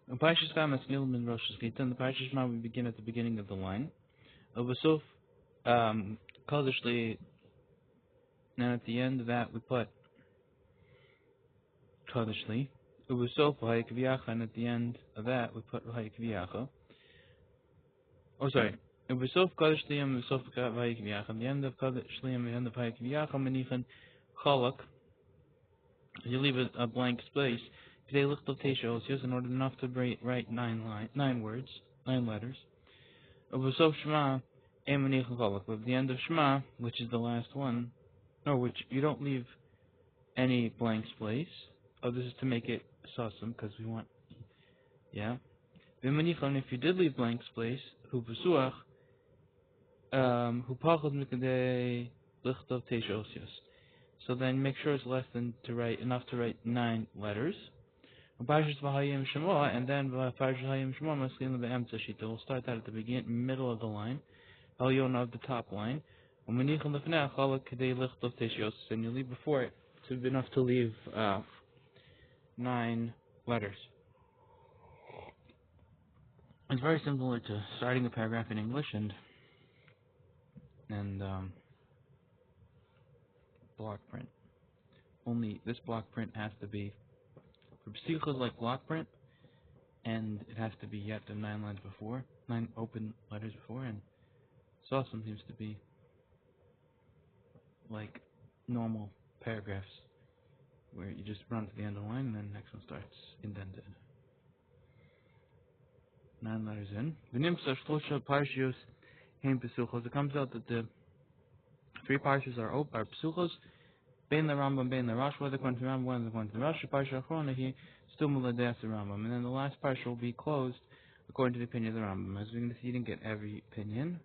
In Parshas Shema Maskil min Rosh Hashanah, in the Parshas Shema we begin at the beginning of the line. Ubesof Kadishli, and at the end of that we put Kadishli. Ubesof Hayik V'yacha, and at the end of that we put Hayik V'yacha. Oh, sorry. Ubesof Kadishli and Ubesof Hayik V'yacha. At the end of Kadishli and the end of Hayik V'yacha, Menichan Chalak. You leave a blank space. Today, Lichtav Tesha Osios in order enough to write 9 words, 9 letters. Ubesof Shema. At the end of Shema, which is the last one, or which you don't leave any blank space. Oh, this is to make it sasum, because we want, yeah. If you did leave blank space, hu besuach, hu pachot mikadei lichtov teisha osios. So then make sure it's less than enough to write 9 letters. And then we'll start that at the middle of the line. Al-Yonah of the top line. And you leave before it to be enough to leave 9 letters. It's very similar to starting a paragraph in English and block print. Only this block print has to be for psuchos like block print, and it has to be yet to 9 lines before, 9 open letters before, and Sasum seems to be like normal paragraphs, where you just run to the end of the line and then the next one starts indented. 9 letters in. It comes out that the 3 parshas are psuchos, bein the Rambam, bein the Rosh, whether according to the Rambam, whether according to the Rosh, parsha achrona he still muladeas the Rambam, and then the last parsha will be closed according to the opinion of the Rambam. As we're going to see, you didn't get every opinion.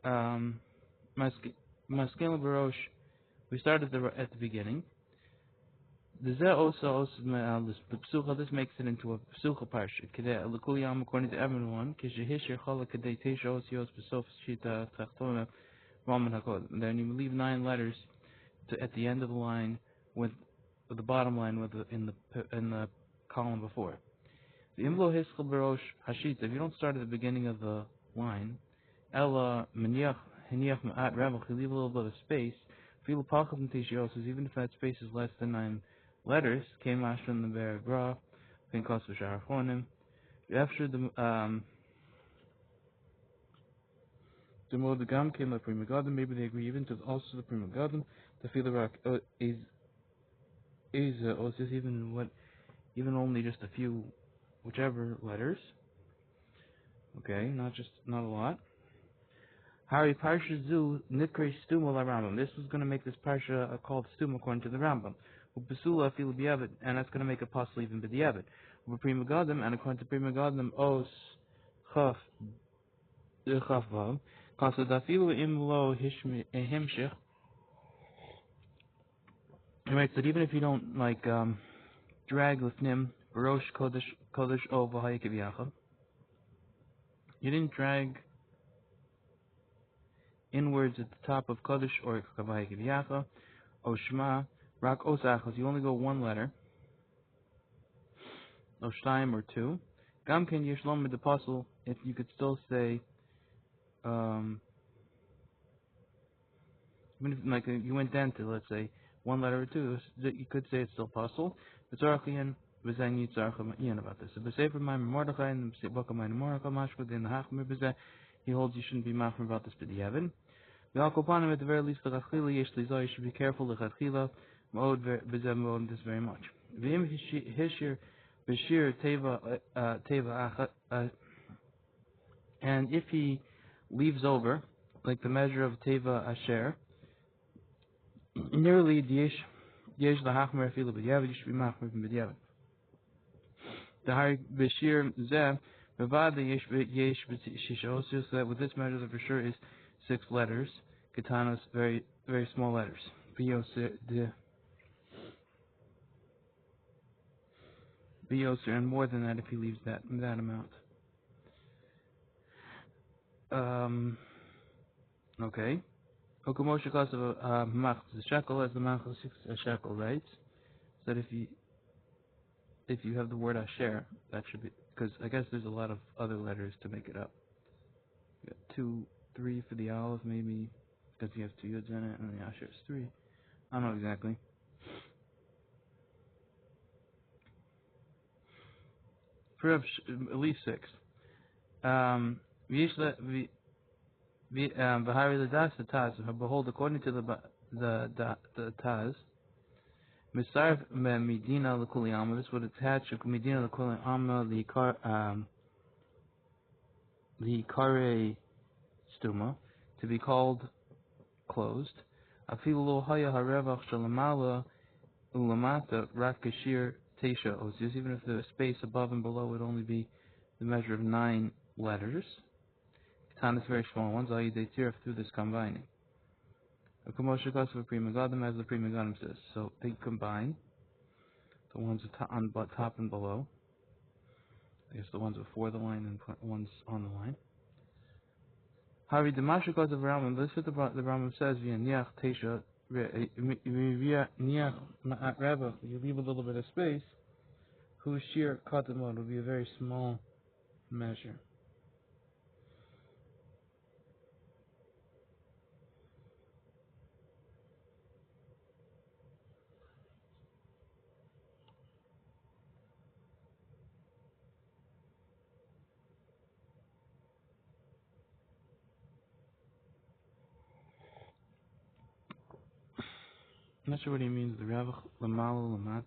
Maskil Barosh, we started at the beginning. The psucha, this makes it into a psucha parsha. Kedei l'kul according to everyone. Kishehishir chalak kedei teisha osios b'sof shita tachtona raman hakod. Then you leave 9 letters at the end of the line with the bottom line in the column before. The imlo hiskal barosh hashita. If you don't start at the beginning of the line, ella meniach heniach ma'at ravach, you leave a little bit of space. Filu pachim teisha, even if that space is less than 9 letters, came ashran the berura, pinkas v'sharachonim. After the modagam came the prima gadam. Maybe they agree even to also the prima gadam. The filu is also even only just a few, whichever letters. Okay, not a lot. Hari parsha zu nikri stuma la Rambam. This was going to make this parsha called stuma according to the Rambam. Ubesula filu b'yavet, and that's going to make it possible even b'diyavet. Prima gadam, and according to prima gadam os chaf vav. Kasa dafilu imlo himshich. It makes that even if you don't drag lifnim barosh kodesh o v'hayik v'yacha, you didn't drag inwards at the top of kodesh or v'hayik v'yacha, o shema rak osachos. You only go 1 letter, o shtaim or 2. Gam ken yishlom the apostle. If you could still say, even if you went down to, let's say, 1 letter or 2, you could say it's still possible. V'tzarchian v'zayin yitzarcham iyan about this. So b'sefer ma'am Mordechai and the book of ma'am Mordechai mashkud in the hachmer b'zeh, he holds you shouldn't be machmer about this b'di'evin. V'alkopanim at the very least l'chachila yesh lizah, you should be careful l'chachila ma'od b'zeh ma'od this very much. V'im hishir b'shir teva and if he leaves over like the measure of teva asher, nearly yesh lahachmer afilu b'di'evin, you should be machmer b'di'evin. The hari b'shir zeh b'vad yesh shisha osios, so that with this measure the for sure is 6 letters. Katanos, very very small letters. B'yoser, and more than that if he leaves that amount. Okay. Okumosha cost of mach the shekel, as the mach of 6 shekel writes, that if he if you have the word asher, that should be, because I guess there's a lot of other letters to make it up. You got 2, 3 for the alef, maybe, because you have 2 yuds in it, and the asher is 3. I don't know exactly. Perhaps at least 6. V'hari l'das the taz. Behold, according to the taz, Misarf medina l'kuli alma. This would attach medina l'kuli alma the kare stuma to be called closed. Afilu lo haya harevach shalamala ulamata rak kashir teisha ozius. Even if the space above and below would only be the measure of 9 letters. Katan is very small ones. Ayi detirif through this combining. A commercial class of a prima gadam, as the prima gadam says. So they combine the ones on top and below. I guess the ones before the line and ones on the line. Hari Damasha goes of Rambam. This is what the Rambam says. Via niach teisha via niach ma'at reva. You leave a little bit of space. Whose sheer katamot will be a very small measure. I'm not sure what he means. The Ravach Lamala Lamata.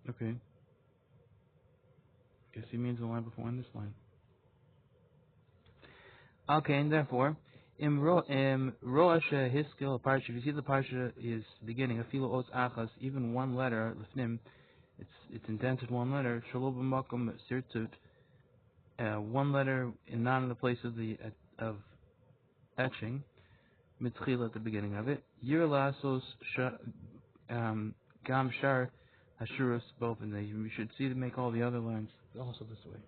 Okay. Guess he means the line before and this line. Okay, and therefore, Roash Hiskil Parsha. If you see the Parsha is beginning, Afilu Os Achas, even one letter, Lefnim, it's indented one letter, Shalom Makom Sirtut, one letter in not in the place of etching, Mitchil at the beginning of it. Yir Lasos Gam Shar Hashurus, both, and you should see to make all the other lines also this way.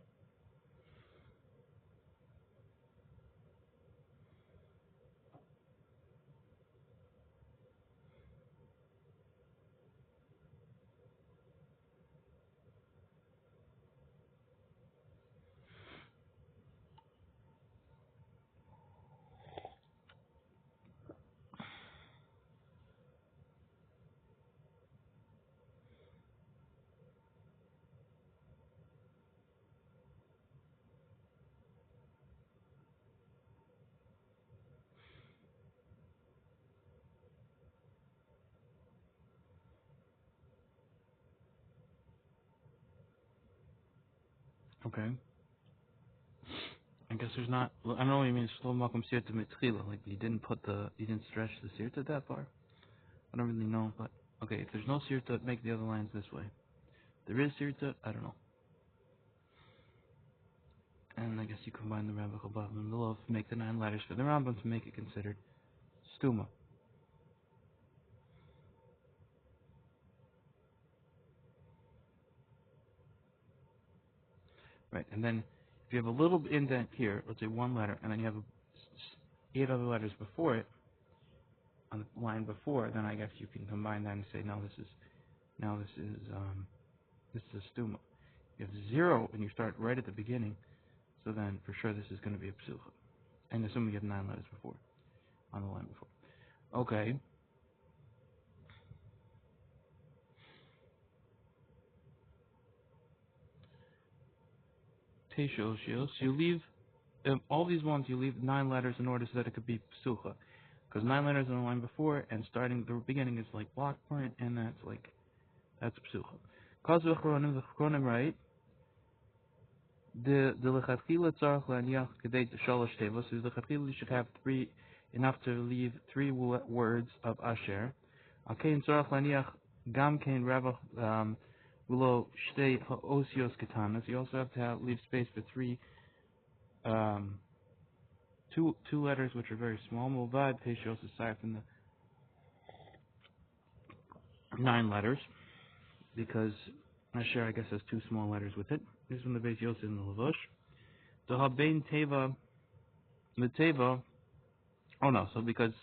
Okay. I guess there's not. I don't know what you mean. Slow makom sirta mitchila. Like you didn't stretch the sirta that far. I don't really know, but okay. If there's no sirta, make the other lines this way. There is sirta. I don't know. And I guess you combine the Rambam above and below, make the 9 letters for the Rambam to make it considered stuma. Right, and then if you have a little indent here, let's say 1 letter, and then you have 8 other letters before it, on the line before, then I guess you can combine that and say, no, this is a stuma. You have 0 and you start right at the beginning, so then for sure this is going to be a psucha. And assuming you have 9 letters before, on the line before. Okay. Teishos, you leave all these ones. You leave 9 letters in order so that it could be psucha, because 9 letters on the line before and starting the beginning is like block point, and that's psucha. Cause the chronim right. The lechatchila tzarich laniach kedei shalosh tevos. So the lechatchila you should have 3 enough to leave 3 words of asher. Alkein tzarich laniach gam kein ravach below shtei osios ketanas. You also have to leave space for 3 two letters which are very small. Mulvad teishos aside from the 9 letters. because Asher, I guess, has two small letters with it. This is from the base Yosef and the Lavush. The Habein Teva, the Teva, oh no, so because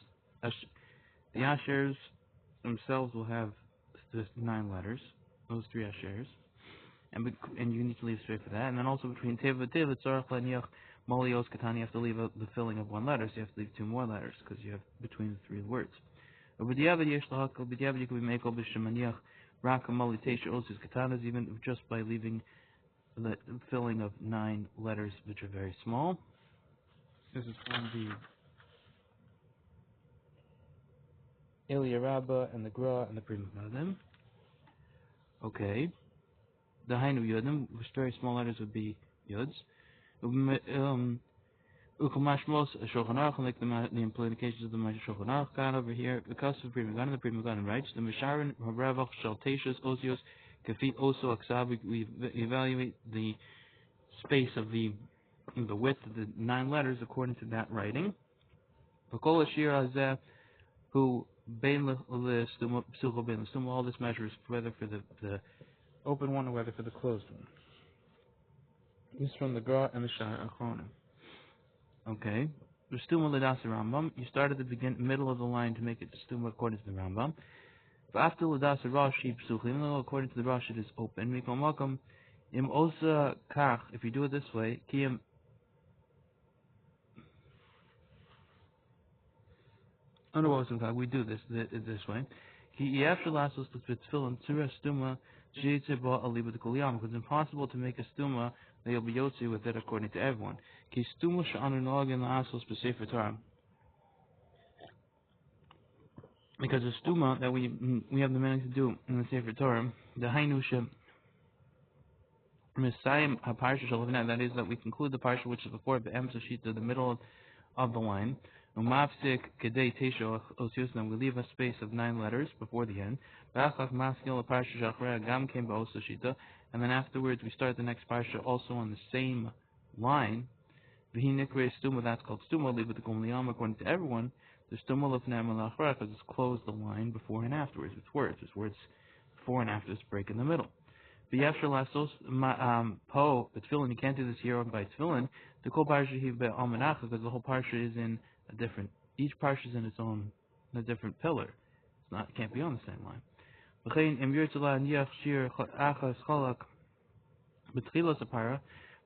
the Ashers themselves will have the 9 letters, those 3 Ashers, and you need to leave space for that. And then also between Teva and Teva, Tzarech Laniach Molios Katani, you have to leave out the filling of 1 letter, so you have to leave 2 more letters, because you have between the 3 words. B'diavad yesh lahakol, b'diavad you can be mekel b'shemaniach rak moli teisha osis katanas, even just by leaving the filling of 9 letters, which are very small. This is from the Elia Rabbah and the Gra and the Pri Megadim. Okay. The Hainu Yodim, which very small letters would be Yods. Ukamashmos Shulchan Aruch, like the implications of the Shulchan Aruch. God over here, because of the Pri Megadim writes, the Misharin Haravach Shal Teishas Osios Kafi Oso Aksav. We evaluate the space of the width of the 9 letters according to that writing. V'kol Ashir Hazeh who bein l'stuma psucho bein l'stuma. All this measures whether for the open one or whether for the closed one. This is from the Gra and the Sha'ar Achronim. Okay. The stuma l'das Rambam. You start at the middle of the line to make it stuma according to the Rambam. But after l'das Rashi psucho, even though according to the Rashi it is open. Mikol Malkam im osa kach. If you do it this way, kiyam. We do this way. Because it's impossible to make a stuma that you'll be yotzi with it according to everyone. Because the stuma that we have the meaning to do in the Sefer Torah, the hainusha misayim haparsha shalavina, that is that we conclude the parsha which is before the emsashita, the middle of the line. Umafsik kedei teisha osiusna, we leave a space of 9 letters before the end. Ba'achach maskil parsha shachrea gam came ba'osashita, and then afterwards we start the next parsha also on the same line. V'hinikre stuma, that's called stuma. Leave it to kum liyam according to everyone. The stuma lefnei malachra, because it's closed the line before and afterwards. It's words before and after this break in the middle. V'yafshar lasos po b'tefillin. You can't do this here by tefillin. The kol parsha hi be'almanacha, because the whole parsha is in a different. Each parsha is in its own, a different pillar. It's not. It can't be on the same line. V'chein im yirtzala niyach shir achas cholak b'tchilas apara.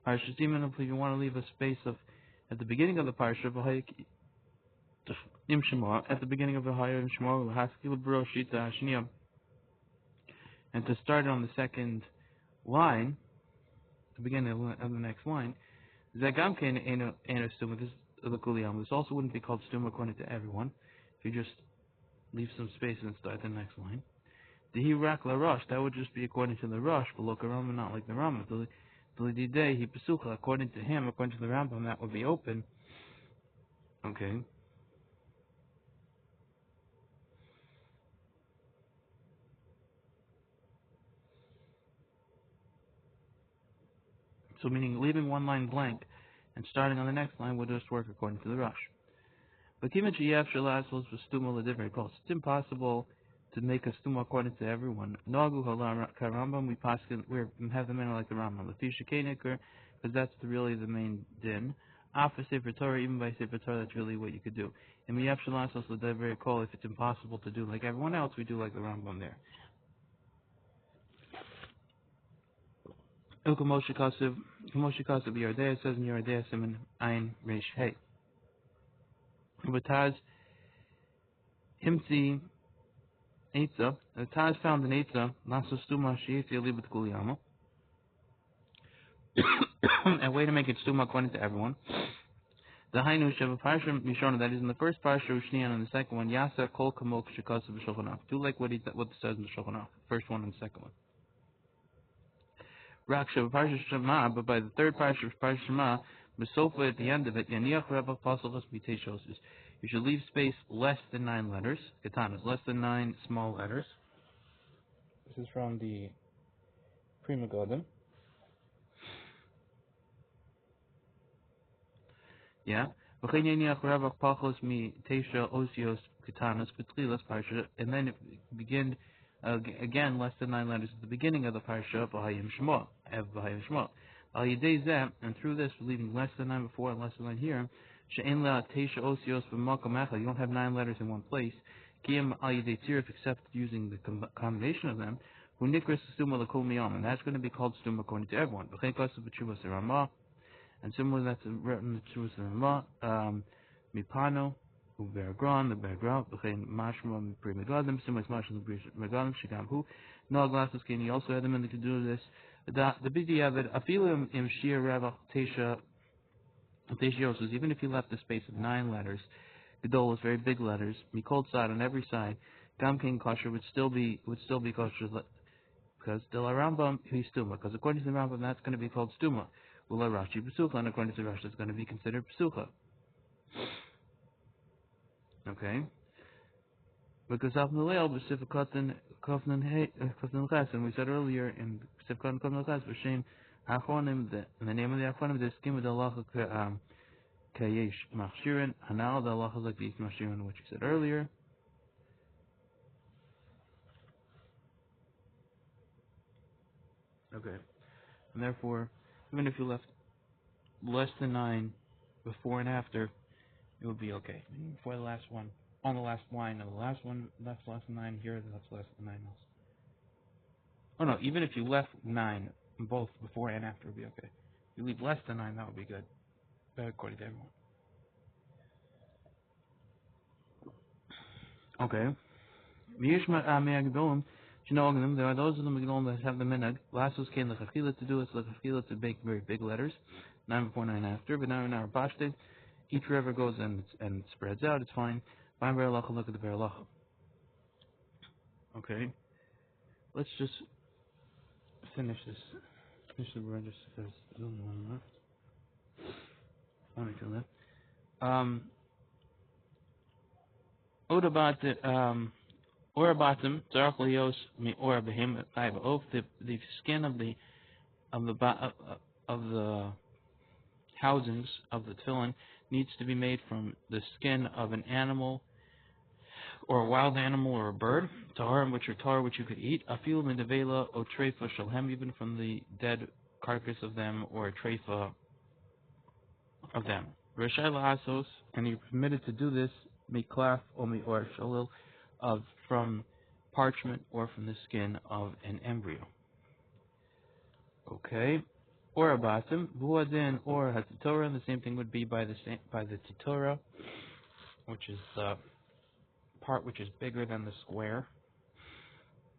Parsha Siman, if you want to leave a space of at the beginning of the parsha, im shema, at the beginning of the higher im shema, haskil berura shita hashniya, and to start on the second line, the beginning of the next line, zagam kein eno stuma. This is the kuliyam. This also wouldn't be called stuma according to everyone. If you just leave some space and start the next line. The hirak la rosh, that would just be according to the rosh, but look around, not like the Rambam. He pesucha, according to him, according to the Rambam, that would be open. Okay. So meaning leaving one line blank and starting on the next line would just work according to the Rosh. But it's impossible to make a stuma according to everyone. Nagu Rambam, we have the manner like the Rambam. Because that's really the main din. After Sefer Torah, even by Sefer Torah, that's really what you could do. And if it's impossible to do like everyone else, we do like the Rambam there. Moshe Kasev Yardea says in Yardea Siman Ayin Reish Hey. But Taz Himtzi Eitza, the Taz found in Eitza, Naso Stuma Shiitzi Libet Kuliyama. A way to make it stuma according to everyone. The Hainu Sheva Parsha Mishona, that is in the first Parsha Ushniyan and the second one, Yasa Kol Kamok Shikasav Shulchan Aruch. Do like what it says in the Shulchan Aruch, first one and the second one. Rak Sheva Parsha Shema, but by the third Parsha Shema, Besofa at the end of it, Yaniach Rebach Pasalchas Miteshosis. You should leave space less than 9 letters, katanas, less than 9 small letters. This is from the Pri Megadim. Yeah. And then begin Again, less than 9 letters at the beginning of the parsha, B'Hayim Shema, Ev B'Hayim Shema. Al Yidei Zeh, and through this, leaving less than 9 before and less than 9 here, She'en La Teisha Osios B'Makom Echad, you don't have 9 letters in one place. Kiyam Al Yidei Tziruf, except using the combination of them, Hu Nikras Stuma L'Kol Miyam, and that's going to be called Stuma according to everyone. B'Chein Kasav B'Tshuvas Ramah, and similarly that's written in the Tshuvas Ramah, Mipano, Uberagron, the Bergra, B'Chein Mashma Pri Megadim, similar to Mashma Pri Megadim, Shigam Hu, No Glasses King, he also had them in the to do this. The Bidi Yavid, Afilim Im Shir Ravach Teisha Teisha, even if you left the space of 9 letters, Gedol is very big letters, Mikol side on every side, Gam King Kosher would still be kosher, because Dila Rambam he's Stuma, because according to the Rambam that's going to be called Stuma. Ula Rashi Pesucha, and according to Rashi it's going to be considered Pesucha. Okay? Because Afnulel B'Sif Katan Kofnan Ches, and we said earlier in B'Sif Katan Kofnan Ches, B'Shem Achronim, the name of the Achronim, the scheme of the Allah Kayesh Machshirin, Hanal, the Allah like these Machshirin, which we said earlier. Okay. And therefore, even if you left less than 9 before and after, it would be okay. Before the last one, on the last line of the last one, that's less than 9 here, that's less than 9 else. Oh no, even if you left 9 both before and after, it would be okay. If you leave less than 9, that would be good. According to everyone. Okay. There are those of the Megillah that have the minhag. Lasos came the chafila to do it, so the chafila to make very big letters, 9 before, 9 after. But now in our pashtet, each river goes and spreads out. It's fine. Find berura, look at the berura. Okay. Let's just finish this. Finish the berura just because there's only one left. Only 2 left. Odabat Orabatim, Zarachlios mi Ora Behim Oaf, the skin of the housings of the tefillin needs to be made from the skin of an animal or a wild animal or a bird, tahar which are tar which you could eat, afil medavela o treifa shalhem, even from the dead carcass of them or a treifa of them. Reshai la'asos, and you're permitted to do this miklaf or mi or shalil, from parchment or from the skin of an embryo. Okay. Or abatim, buadin or hatitorah, and the same thing would be by the titorah, which is the part which is bigger than the square,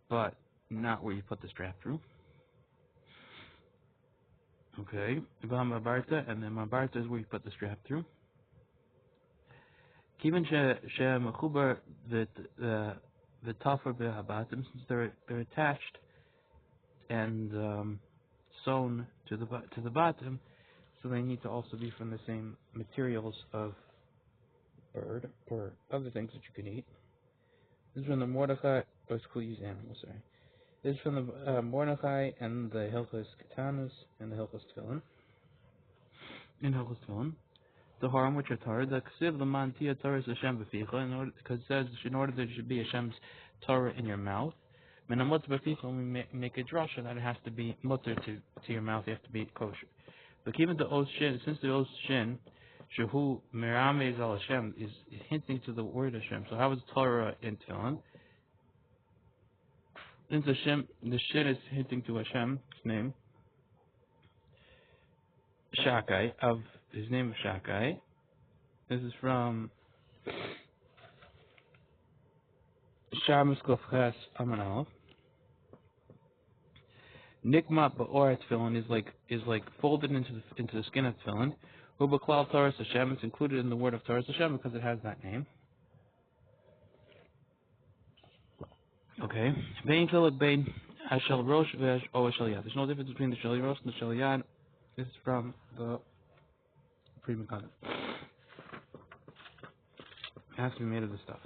but not where you put the strap through. Okay. Mabarta, and then mabarta is where you put the strap through. Even she'mechubar the tougher behabatim, since they're attached and sewn to the bottom, so they need to also be from the same materials of bird or other things that you can eat. This is from the Mordechai, or squeeze animals. Sorry, this is from the Mordechai and the Hilchos Ketanus and the Hilchos Tefillin. In Hilchos Tefillin. The harm which are tar, the ksiv the mantia Torah is Hashem b'ficha, because it says in order there should be Hashem's Torah in your mouth. When we make a drasha that it has to be mutter to your mouth, you have to be kosher. But even the oath shin, since the oath shin, shehu meramez al Hashem, is hinting to the word Hashem. So how is Torah in Tefillin? Since the shin is hinting to Hashem's name, Shakai, of his name of Shakai. This is from Shamus Kofches Aman Aleph. Nikmat Ba'or Tefillin is like folded into the skin of Tefillin. Ubaklal Torah Hashem, it's included in the word of Torah Hashem because it has that name. Okay. Bein Tefillin Bein Hashel Rosh Vesh O Hashel Yad. There's no difference between the Shel Rosh and the Shel Yad. This is from the Prima Content. It has to be made of this stuff.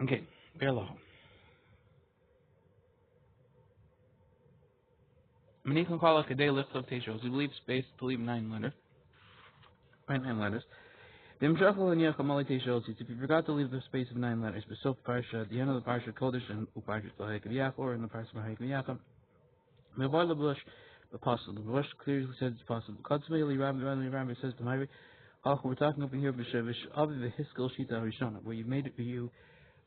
Okay, berura. Manichan call a day lift of teshos. We leave space to leave 9 letters. Right, 9 letters. If you forgot to leave the space of 9 letters, but so parsha at the end of the parsha kodesh and uparsha v'hayik or in the parsha v'hayik v'yacham, mevar lebush, the apostle. The bush clearly says it's possible. Katzvei Rabbi says to my we're talking over here of the hiskal shita rishona, where you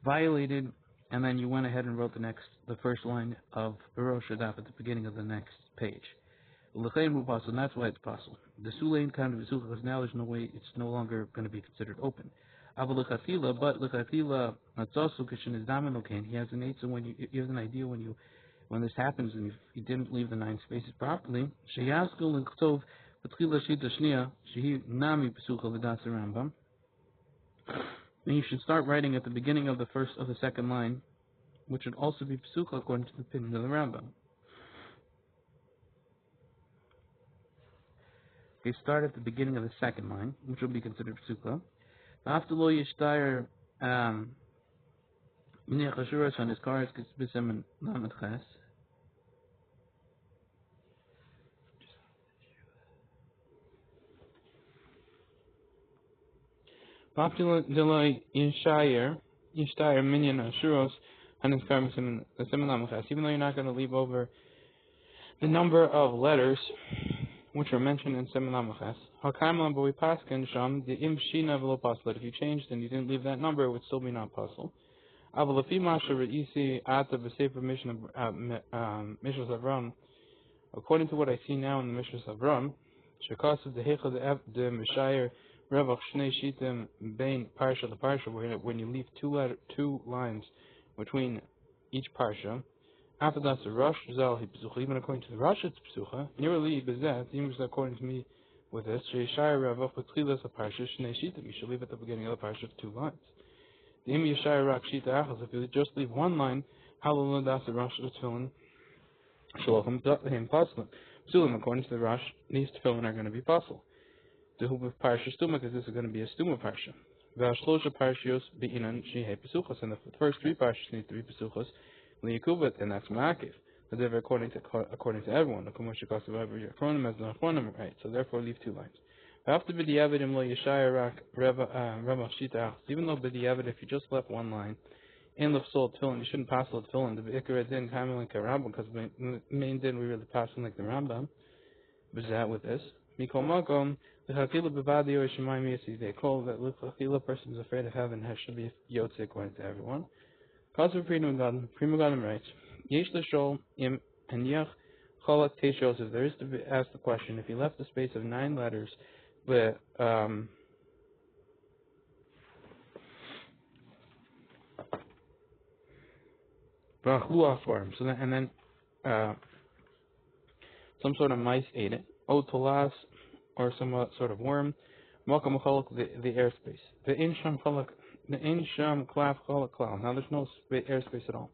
violated, and then you went ahead and wrote the first line of berura shadaf at the beginning of the next page. And that's why it's possible. The sulain kind of v'sucha, because now there's no way, it's no longer going to be considered open. But lechatila, that's also kishin is daminokain. He has an eight, so when you have an idea when this happens and you didn't leave the 9 spaces properly, sheyaskul and ktov b'tchila shita shnia shehi nami b'sucha v'das Rambam. Then you should start writing at the beginning of the second line, which would also be psucha according to the opinion of the Rambam. Okay, start at the beginning of the second line, which will be considered psucha. After lo yishtayer minich ashuras on his cars kisbisem and lamed ches. After lo yishtayer minyan ashuros on his cars and the lamed ches. Even though you're not going to leave over the number of letters which are mentioned in Semen Lamaches, Hakaimalam, but we pass sham the im shina v'lo paslet. If you changed and you didn't leave that number, it would still be not possible. Avalafi masha re'isi ata b'sefer Mishnas Avram. According to what I see now in the Mishnas Avram, shekasav the hecha the mishayer revach shnei shitim bein parsha the parsha, when you leave two lines between each parsha. After that's the Rosh Zal Psucha, even according to the Rosh it's Psucha. Nearly Bezat, even according to me with this, Sheshai Ravach Petchilas a Parsha Shnei Shita. You should leave at the beginning of the Parsha 2 lines. The Im Yeshai Rak Shita Achas, if you just leave 1 line, Halal that's the Rosh Tefillin Shalom Him Paslim. Psulim, according to the Rosh, these Tefillin are going to be possible. The Hub of Parsha Stuma, because this is going to be a Stuma Parsha. Vashlosha Parshios Be'inan Shihei Pesuchas, and the first 3 Parshas need 3 Pesuchas. And that's Ma'akiv. But they're according to everyone. Right? So therefore leave 2 lines. After b'di'avidim lo yeshaya rak revach shita. Even though b'di'avid, if you just left 1 line, in lefsol tefillin, you shouldn't pass the tefillin. The be'ikar din kamil and karambam, because the main din we really pass like the Rambam. B'zat with this. Mikol makom l'chakila b'vadi or shemayim yasi. They call that l'chakila person is afraid of heaven should be yotze according to everyone. Prima Gadam writes, Yesh l'shol im hanyach cholak teshos. If there is to be asked the question, if he left a space of 9 letters, but for him, so that, and then some sort of mice ate it, tolas, or some sort of worm, malkam cholak the airspace, the insham cholak. The insham klaf cholak clown. Now there's no airspace at all.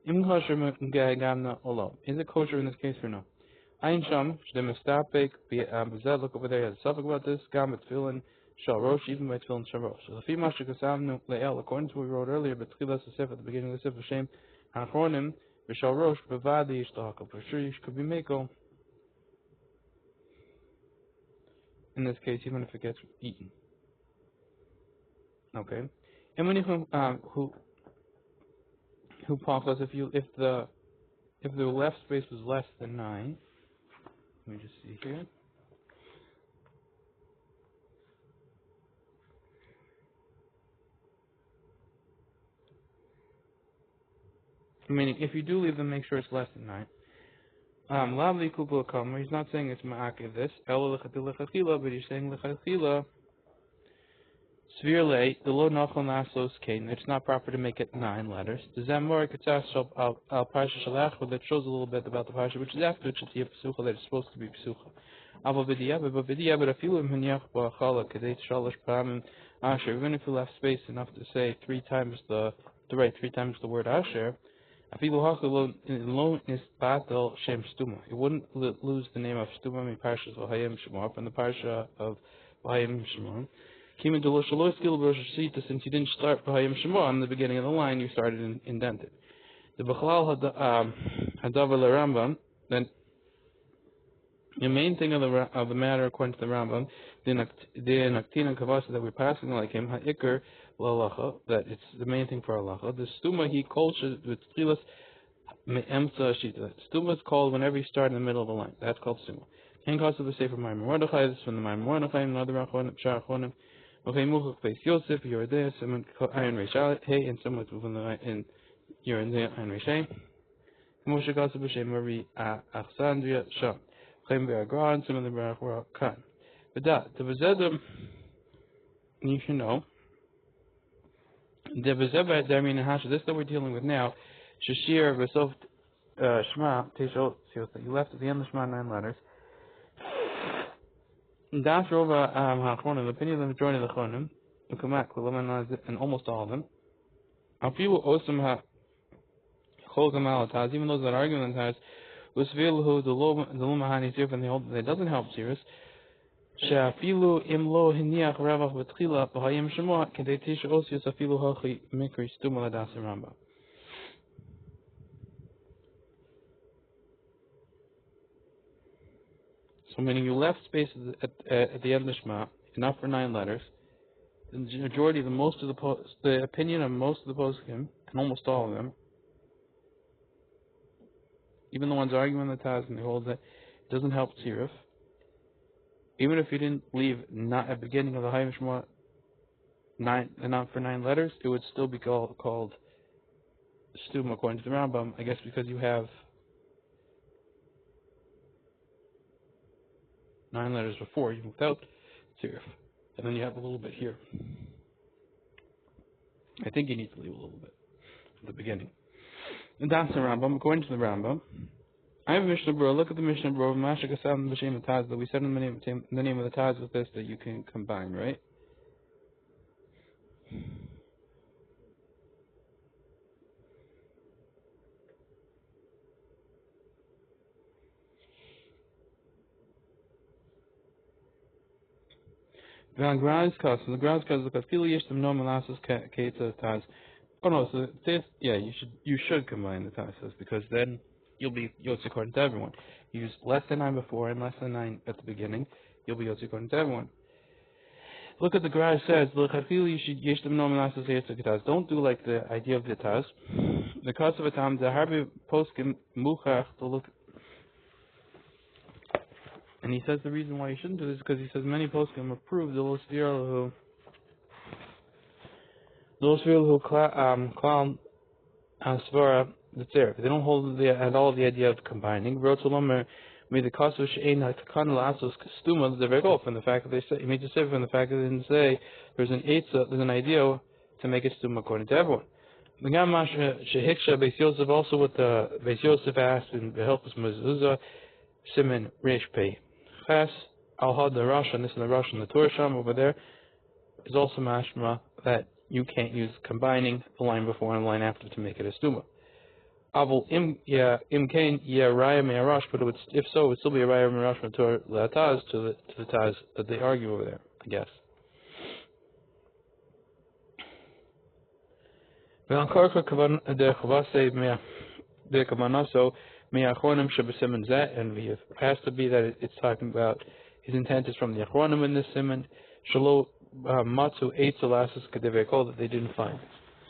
Im kosher gamna olo. Is it kosher in this case or no? Ein sham shdemestapek b'zed. Look over there. He has a suffix about this. Gam b'tfilin shal rosh. Even by tfilin shal rosh. So the fima shekasavnu le'el. According to what we wrote earlier, but tchilas asif at the beginning of the sif Hashem hachronim b'shal rosh b'vadi yishtahakol. For sure you could be meko in this case, even if it gets eaten. Okay, and when you who pauses if the left space was less than 9, let me just see here. Meaning, if you do leave them, make sure it's less than 9. Lavli kubla kamer. He's not saying it's ma'akiv this. Elo lechatila, but he's saying lechatila. Svirle, the lo nachal nasos kain. It's not proper to make it 9 letters. The zamor katzas al parsha shalach, but that shows a little bit about the parsha, which is after Chatiya Pesucha, that it's supposed to be Pesucha. Ava b'di'avad, but b'di'avad afilu meniach ba'achala kadei shalosh pa'amim asher. Even if you left space enough to say 3 times the word asher, afilu hachu lo nisbatel shem stuma. It wouldn't lose the name of stuma in parshas v'hayim shemor from the parsha of v'hayim shemor. Came into Shalosh skill since you didn't start B'Hayim Shema in the beginning of the line, you started indented. The B'chalal Hadavar Rambam, then the main thing of the matter, according to the Rambam, the Naktina Kavasa that we're passing like him, Ha'ikr L'Alacha, that it's the main thing for Alacha. The Stuma he cultures with Tchilas Me'emtza Shita. Stuma is called whenever you start in the middle of the line. That's called Stuma. Ken Kasa the Sefer Ma'amar Mordechai, this is from the Ma'amar Mordechai, another Rachonim, Shar Achonim, Okay, Muchach Beis Yosef, you're there, someone Ayin Reishal, hey, and someone's moving the line, and you're in there, Ayin Reishal. Moshe Kasa B'Shem Marie Achsandria Sham. Some of the Baruch were Khan. But that the Bezedem, you should know, the Bezebah Darmin Hasha, this that we're dealing with now, Shashir Besof Shema, Teshot, you left at the end of Shema 9 letters. Das Rova Hachronim, the opinion of the majority of the Chonim, Ukamak, and almost all of them. Afilu Osam Ha Chol Taz, even those that argue on Taz, Usvilu the Lumahani Sirf, and they hold that it doesn't help Sirus. Shafilu Imlo Hiniach Ravach Betchila B'Hayim Shema Kedei Osius Afilu Hachi Mikri Stuma Ladas Ramba. So meaning you left space at the end of Shema, enough for 9 letters. The majority, the opinion of most of the poskim, and almost all of them, even the ones arguing the Taz, and they hold that it doesn't help Tziruf. Even if you didn't leave not at the beginning of the Hayim Shema 9 enough for 9 letters, it would still be called Stum according to the Rambam, I guess because you have 9 letters before, even without Tziruf. And then you have a little bit here. I think you need to leave a little bit at the beginning. And that's the Rambam. According to the Rambam, I have a Mishnah Berura. Look at the Mishnah Berura. Mashak Asam B'Shem Taz that we said in the name of the Taz with this that you can combine, right? The Graz Kas because Fili Yishtam No Malasas Keita Taz. Oh no, so this, yeah, you should combine the Tazas because then you'll be Yotzi according to everyone. You use less than 9 before and less than 9 at the beginning, you'll be Yotzi according to everyone. Look at the Graj says, don't do like the idea of the Taz. The cost of a time, the Harbi Poskim Muchach to look. And he says the reason why you shouldn't do this is because he says many poskim approve the Los Viril who clown Svara the Tzir. They don't hold at all the idea of combining. Rotolomer made the cost of Shein Hakakan Lasos Stuma the Vegol from the fact that they say he made the say from the fact that they didn't say there's an idea to make it Stuma according to everyone. The Gamash Shehiksha Beis Yosef also what the Beis Yosef asked in the help of Mezuzah Simen Reish Pei. Chas Al Had the Rosh and this and the Rosh and the Torah Sham over there is also mashma that you can't use combining the line before and the line after to make it a stuma. Avol im kain raya me'arash, but if so, it would still be a raya me'arash from Torah le'ataz to the taz that they argue over there, I guess. And it has to be that it's talking about his intent is from the Achronim in this simon. Shalo matzu eight salasis kadevekol that they didn't find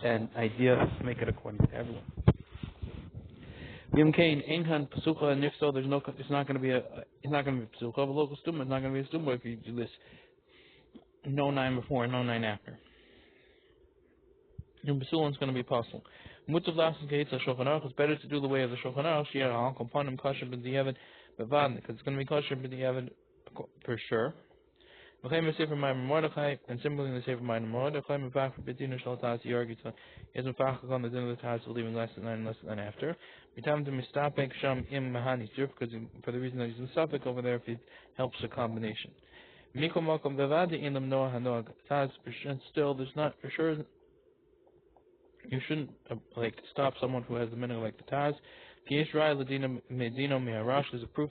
an idea to make it according to everyone. Yimkain einhan pasucha, and if so, it's not going to be pasucha. A local stuma is not going to be a stuma if you do this. No 9 before and no 9 after. Your Basulan is going to be possible. Mutav lasses gates of Shulchan Aruch. It's better to do the way of the Shulchan Aruch. Shia al komponim kosher b'diavad b'vad, because it's going to be kosher b'diavad for sure. V'chein v'sefer ma'amar Mordechai, and similarly in the sefer ma'amar Mordechai, mevach b'dinu shel taz yargit. He has mevach on the din of the taz, leaving less than 9 and less than 9 after. V'tam to mistapek sham im mahani zir, because for the reason that he's mistapek over there, if it helps the combination. Mikol makom b'vad in them noah hanoag taz. Still, there's not for sure. You shouldn't stop someone who has the minhag like the Taz. There's a proof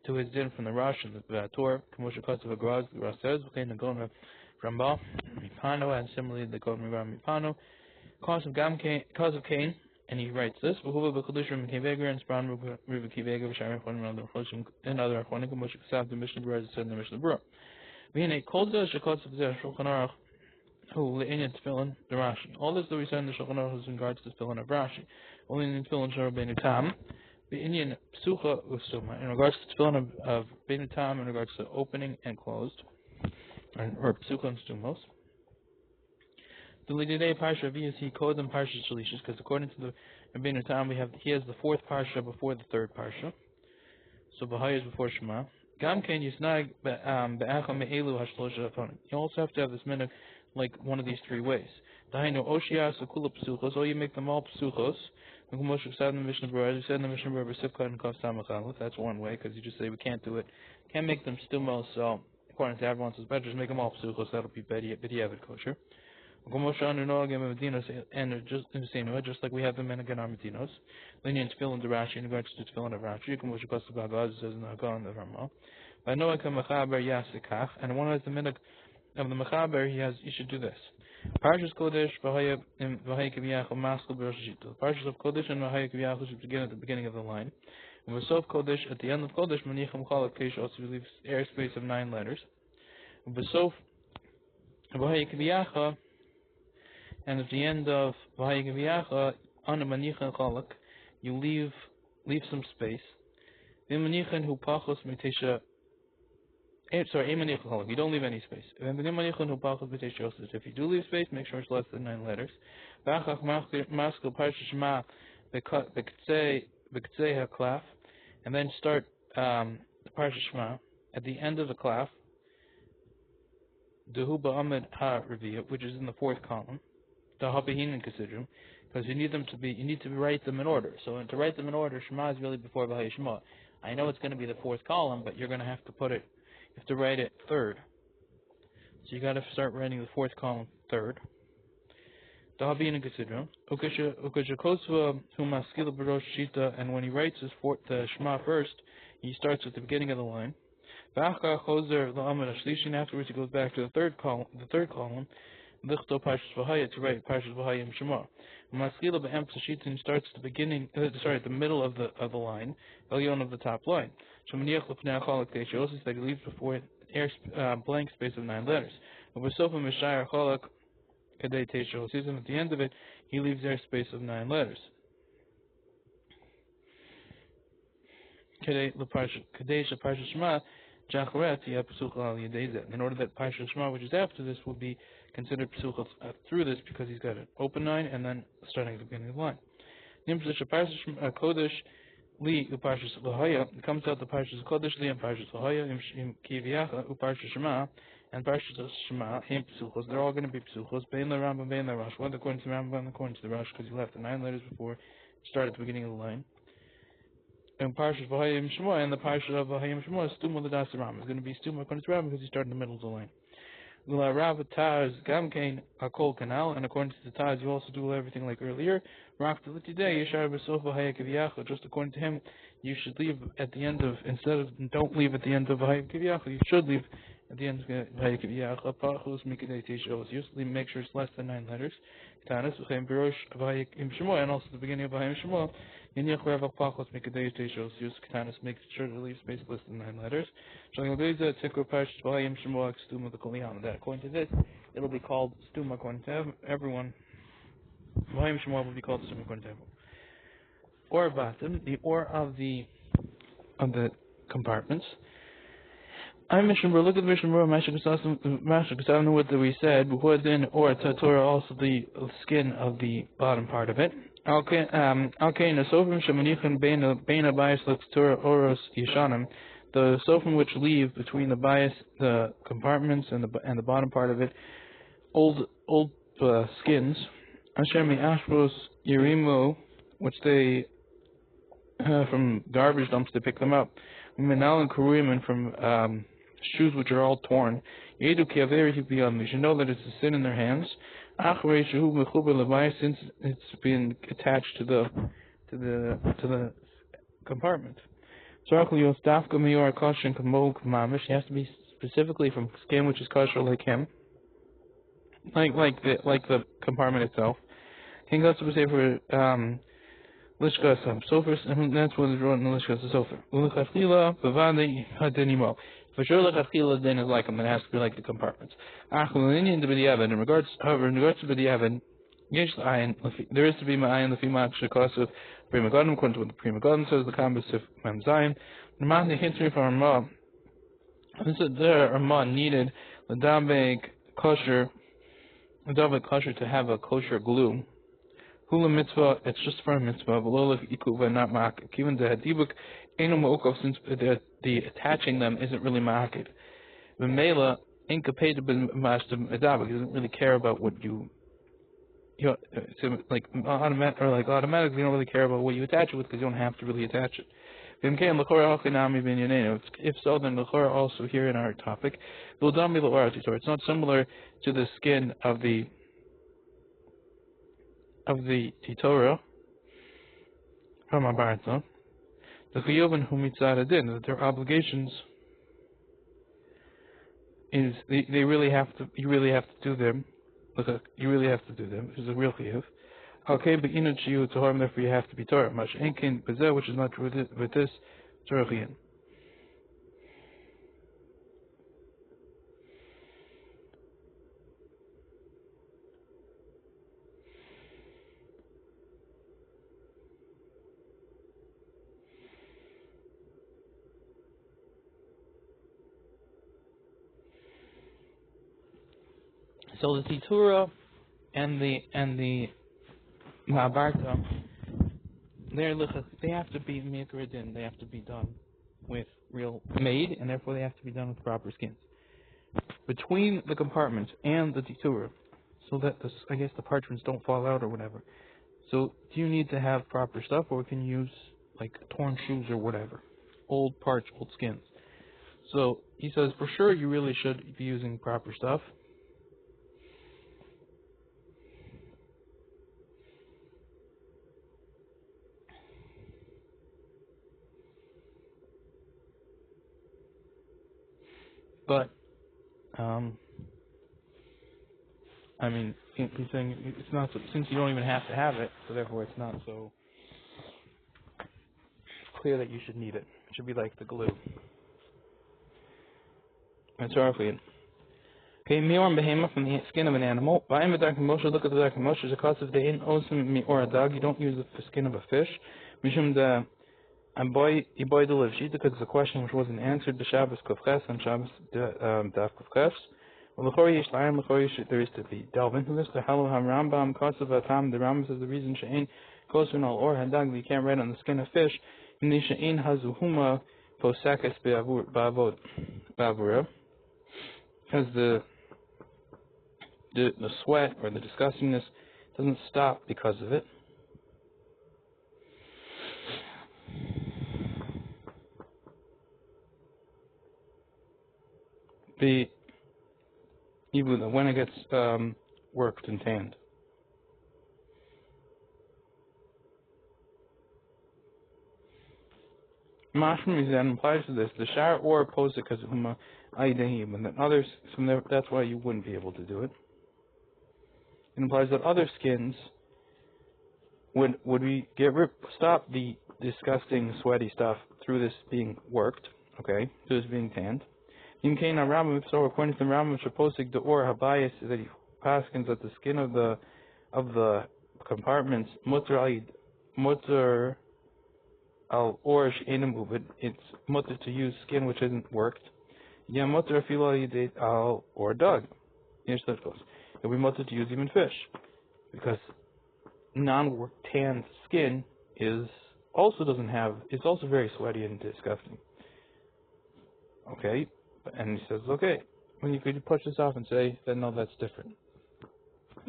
to his din from the Rosh and the Torah. Kamosha Kosav Agraz, the Rosh says, V'chein the Gon Rambal, Mipano, and similarly the Gon Mipano, cause of Cain, and he writes this, V'huva B'Chodesh Rim Kiveger, and Spran Riva Kiveger, V'shari Achon, and other Achonim, Kamosha Kosav, the Mishnah Berura, said in the Mishnah Berura. V'hinei Kol Zeh Shekosav Zeh Shulchan Aruch, who Le'inyan Tefillin, the Rashi. All this that we said in the Shulchan Aruch is in regards to Tefillin of Rashi. Only in Tefillin Shor Beinu Tam, V'inyan Psucha Usuma, in regards to Tefillin of Beinu Tam, in regards to opening and closed, or Psucha and Stumos. The Lidei Parsha Aviyas he Kodem Parsha Shalishis, because according to the Beinu Tam, he has the fourth Parsha before the third Parsha. So Bahai is before Shema. Gam Ken Yisnag Be'acham Me'elu Hashlosha Afonim. You also have to have this minute like one of these three ways. Dahainu Oshias Akula Psuchos, or you make them all Psuchos. As we said in the Mishnah Berura, and Kaf Samachalef. That's one way, because you just say we can't do it. Can't make them stumos, so according to everyone, it's better just make them all Psuchos. That'll be B'diavad kosher. And just like we have them in Aganar Medinos. Linear Tefillin to Rashi, in regards to Tefillin of Rashi, Kamosha Kosav Agaz says in the Hagan of Ramah. By Noah Mechaber Yasikach, and one has the minute of the Mechaber, you should do this. Parshas Kodesh, V'haya Kiviyachal, Maskal B'Roshishita. Parshas of Kodesh and V'haya Kiviyachal should begin at the beginning of the line. And V'sof Kodesh, at the end of Kodesh, Manicham Chalak Kesh also leaves airspace of 9 letters. And V'sof V'haya Kiviyachal, and at the end of V'haya Kiviyachal, on the Manicham Chalak, you leave some space. V'manichan Hu Pachos Mitesha. You don't leave any space. If you do leave space, make sure it's less than 9 letters. And then start the Parsha Shema at the end of the Klaf, which is in the 4th column, because you need to write them in order. So to write them in order, Shema is really before V'haya Shema. I know it's going to be the 4th column, but you're going to have to put it. You have to write it 3rd. So you got to start writing the 4th column 3rd. And when he writes the Shema first, he starts at the beginning of the line. And afterwards he goes back to the 3rd column. To write Parshas V'haya Shema. And he starts at the beginning, at the middle of the line, Elyon of the top line. So that he leaves before blank space of 9 letters. And at the end of it, he leaves airspace of 9 letters. In order that Parsha Shema, which is after this, will be considered psuchos through this, because he's got an open 9 and then starting at the beginning of the line. Kodesh Li Uparshas V'haya, it comes out the Parshas Kodesh Li and Parshas V'haya, Im Kiviyacha Uparshas Shema, and Parshas Shema, Im Psuchos. They're all going to be Psuchos. Bein the Rambam, Bein the Rosh. One according to the Rambam, one according to the Rosh, because you left the 9 letters before, start at the beginning of the line. And Parshas V'haya Shema, and the Parshas of V'haya Shema is Stuma L'das Rambam. It's going to be Stuma according to the Rambam, because you start in the middle of the line. Rav Taz Gamkein Akol Canal, and according to the Taz, you also do everything like earlier. Just according to him, you should leave at the end of, don't leave at the end of V'haya Kiviyachal, you should leave at the end of V'haya Kiviyachal. Usually make sure it's less than 9 letters. And also the beginning of V'haya Shema, make sure to leave space less than 9 letters. That according to this, it'll be called Stuma according to everyone. V'haya Shema will be called Stuma according to everyone. Or Batim, the or of the compartments. I'm Mishnah Berura. Look at the Mishnah Berura. Masha know what we said. Then or Torah, also the skin of the bottom part of it. Okay, the sofim shemanichin bein abayis l'Torah oros yishanim, the sofim which leave between the bias, the compartments, and the bottom part of it, old skins. Asher mi ashbos yirimu, which they from garbage dumps they pick them up. Minal and kurim, and from shoes which are all torn. Yedu ki averi hibiyam. You should know that it's a sin in their hands. Since it's been attached to the compartment. It has to be specifically from skin which is kosher like him, like the compartment itself. King got to say for lishkas so first, and that's what is wrote in the lishkas so far. Ulachachila bavadi hadenimo. For sure, lachachila then is like him. It has to be like the compartments. Achulinian to be the evan. However, in regards to the evan, there is to be ma'ayin lefi ma'akshakosu prima godem. According to what the prima godem says, the kambus of mem zayin. The man the history from Ramah. This is there Ramah needed the dabek kosher to have a kosher glue. Hula mitzvah, it's just for a mitzvah, but not ma'akid. Even the hadibuk, since the attaching them isn't really ma'akid. The mela, incapable adabak, doesn't really care about what automatically you don't really care about what you attach it with because you don't have to really attach it. If so, then l'chora also here in our topic, it's not similar to the skin of the Titorah from Abarta, the Chiyuvin who mitzad din, that their obligations is you really have to do them. You really have to do them, which is a real chiyuv. Okay, but in chiyu to harm, therefore you have to be Torah. Mash enkin bezeh, which is not true with this Torah chiyin. So the Titura and the Ma'abarta, they have to be mikradin. They have to be done with real made, and therefore they have to be done with proper skins. Between the compartments and the Titura, so that I guess the parchments don't fall out or whatever. So do you need to have proper stuff, or can you use like torn shoes or whatever, old skins? So he says for sure you really should be using proper stuff. But, I mean, he's saying it's not so, since you don't even have to have it, so therefore it's not so clear that you should need it. It should be like the glue. That's our opinion. Okay, mior behema from the skin of an animal. Vayim v'dark Moshe, look at the dark Moshe, the cost of the in osim mior a dog. You don't use the skin of a fish. Mishum the boy the live sheet, because it's a question which wasn't answered. The Shabbos kofches on Shabbos daf kofches. Well, there is to be delve into this. The Halal Rambam Kosav Atam. The Rambam says the reason she'ain kosun al or hadag you can't write on the skin of fish. In she'ain hazuhuma posakes be'avod bavura, because the sweat or the disgustingness doesn't stop because of it. Even when it gets worked and tanned. Mashram is that implies to this the shar or posik as huma aidehim, and then others from there. That's why you wouldn't be able to do it. It implies that other skins would we stop the disgusting sweaty stuff through this being worked, okay, through this being tanned. In Kain Rambam, so according to the Rambam, Shaposik the or habayis that he paskins that the skin of the compartments mutter al or she'enim, it's mutter to use skin which isn't worked. Yeah, mutter filo al or dog. Yes, that goes. It would be mutter to use even fish, because non-worked tanned skin is also very sweaty and disgusting. Okay. And he says, okay, when you could push this off and say that no, that's different.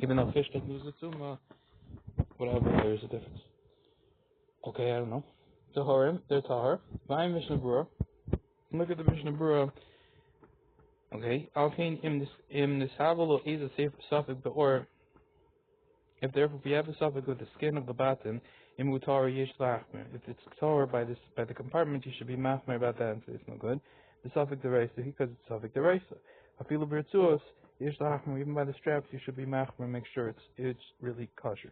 Even though fish doesn't use the tzuma, whatever, there's a difference. Okay, I don't know. Taharim, they're tahar. Vayim Mishnah Berura. Look at the Mishnah Berura. Okay, Alkein im nishavalo is a safer suffix, or if therefore we have a suffix with the skin of the batin, Imu Torah Yesh Lachmer. If it's Torah by the compartment, you should be machmer about that and say it's no good. The suffix deraisa, because it's suffix deraisa. Afilu Bertzuos Yesh Lachmer. Even by the straps, you should be machmer. Make sure it's really kosher.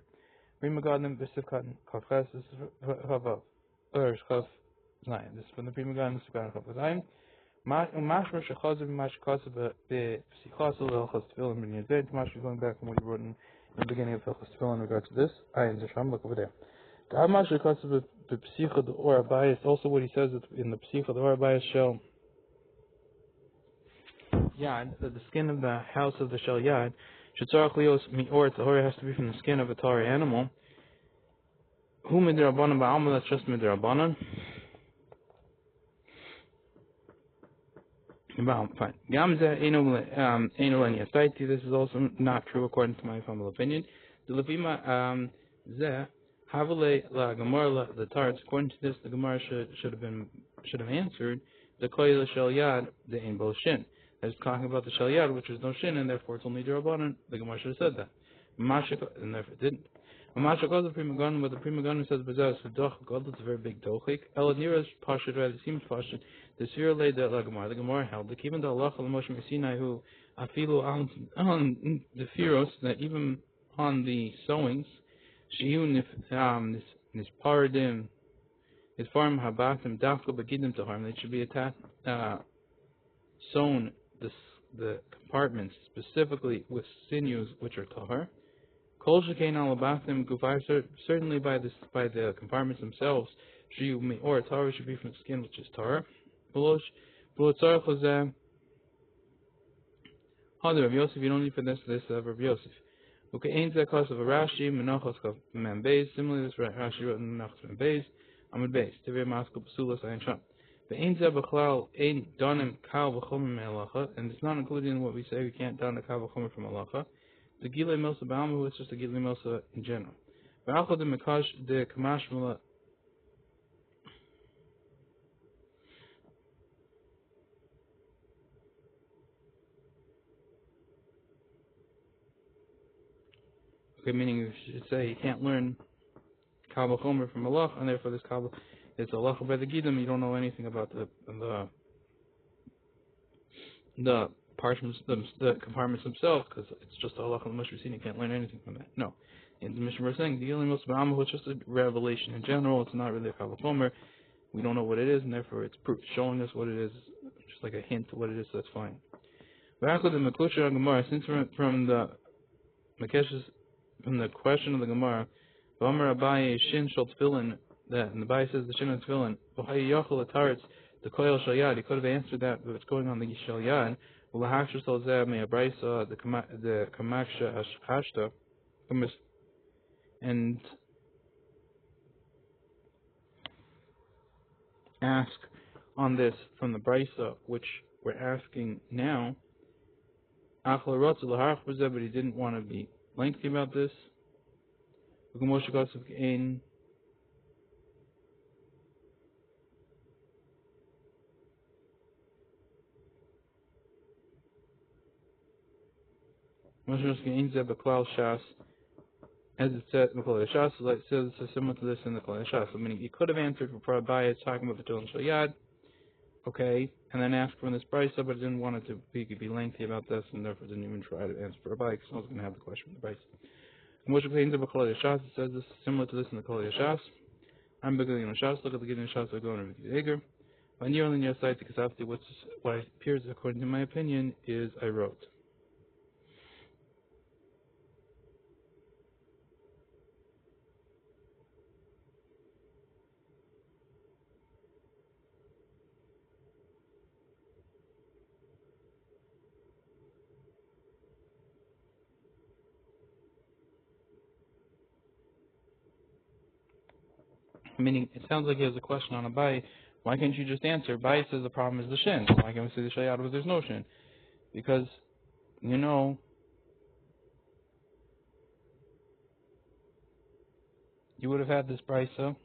Prima Garden Besivkat Kafres. This is Chavav. Chaf Zayin. This is from the Prima Garden Besivkat Chaf Zayin. Mashmer Shechazer Mashkasa B'Psichasel Elchas Tefillin Ben Yezed. Mashmer going back from what you wrote in the beginning of Elchas Tefillin in regard to this. Ayin Zesham, look over there. Mashmer Shekasa B'Psicha the Or Abayis. Also, what he says in the Psicha the Or Abayis shell. Yad, the skin of the house of the shell Yad. Shetzarach Lios Mior Tahor has to be from the skin of a Tahor animal. Hu Midrabanan Ba'alma. That's just Midrabanan. Fine. This is also not true according to my humble opinion. The Levima Havale la Gemara the Tarts. According to this, the Gemara should have answered the Koyla Shel Yad the Ein Bo Shin. It's talking about the Shel Yad, which is no Shin, and therefore it's only Durabanan. The Gemara should have said that. And therefore it didn't. Masha goes the Prima Gun, but the Prima Gun says Bazaz Doch God, it's a very big dochik. El Nira's Pasha rather seems Pasha. The Sira laid the Gemara. The Gemara held that even the Allah al Moshe Messinai who afilu on the Firos, that even on the sewings, Shiyun this paradim his farm habatim dafka begidim to harm, they should be attached sewn the compartments specifically with sinews which are tahar. Kol shekain alabatim gufay, certainly by the compartments themselves, or tahar should be from the skin which is tahar. Below tzarech lazeh Hadar Rav Yosef, you don't need for this Rav Yosef. Okay, ain't that cause of a Rashi Menachos Kav Mem Beis. Similarly, this Rashi wrote in Menachos Mem Beis Amud Beis Tevei Maskul Psulas Ayin Sham. The ain't that B'chlal ain't donim kal v'chomer me'alacha, and it's not included in what we say we can't don a kal v'chomer from alacha. The Gilei Milsa Ba'amu is just a Gilei Milsa in general. V'achol de Mekash de Kamash Mela. Okay, meaning you should say you can't learn Kal V'chomer from Allah, and therefore this Kal it's Allah by the Gidim. You don't know anything about the parchments, the compartments themselves, because it's just Allah and Moshe. You can't learn anything from that. No, in the Mishnah we're saying the Gilei Milsa Ba'amu is just a revelation in general. It's not really a Kal V'chomer. We don't know what it is, and therefore it's proof showing us what it is, just like a hint to what it is. So that's fine. Since from the Makesh's from the question of the Gemara, V'amar Abaye Shin Shel Tefillin, that and the Abaye says the Shin of Tefillin, V'hay Yochel Ataretz the Koyel Shel Yad. He could have answered that, but it's going on the Shel Yad. V'lahakshus Al Zeh Me Abraisa the Kamaksha Hashta, and ask on this from the Brisa, which we're asking now. But he didn't want to be lengthy about this. As it says in the Kol Yashas, it says it's similar to this in the Kol Yashas. Meaning he could have answered for Abaye, it's talking about the Tefillin Shel Yad, okay, and then asked from this Brisa, but didn't want it to be lengthy about this, and therefore didn't even try to answer for Abaye, because I was going to have the question from the Brisa. It says this is similar to this in the Kol Yashas. I'm beginning on Shas. Look at the Gideon Shas. I'm going to the Eger. When you're on your side, the Kasafti, what appears according to my opinion is I wrote. Meaning, it sounds like he has a question on Abaye. Why can't you just answer? Abaye says the problem is the Shin. Why can't we say the Shel Yad was there's no Shin? Because, you would have had this Brisa,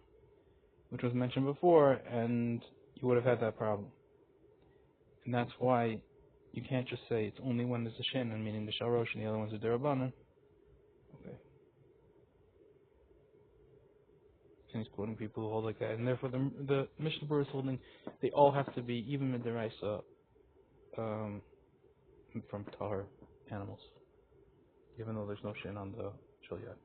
which was mentioned before, and you would have had that problem. And that's why you can't just say it's only when there's a Shin, and meaning the Shel Rosh and the other one's a Derabana. Okay. and he's quoting people who hold like that, and therefore the Mishnah Berurah is holding they all have to be even midiraisa from tahar animals, even though there's no shin on the shul yet.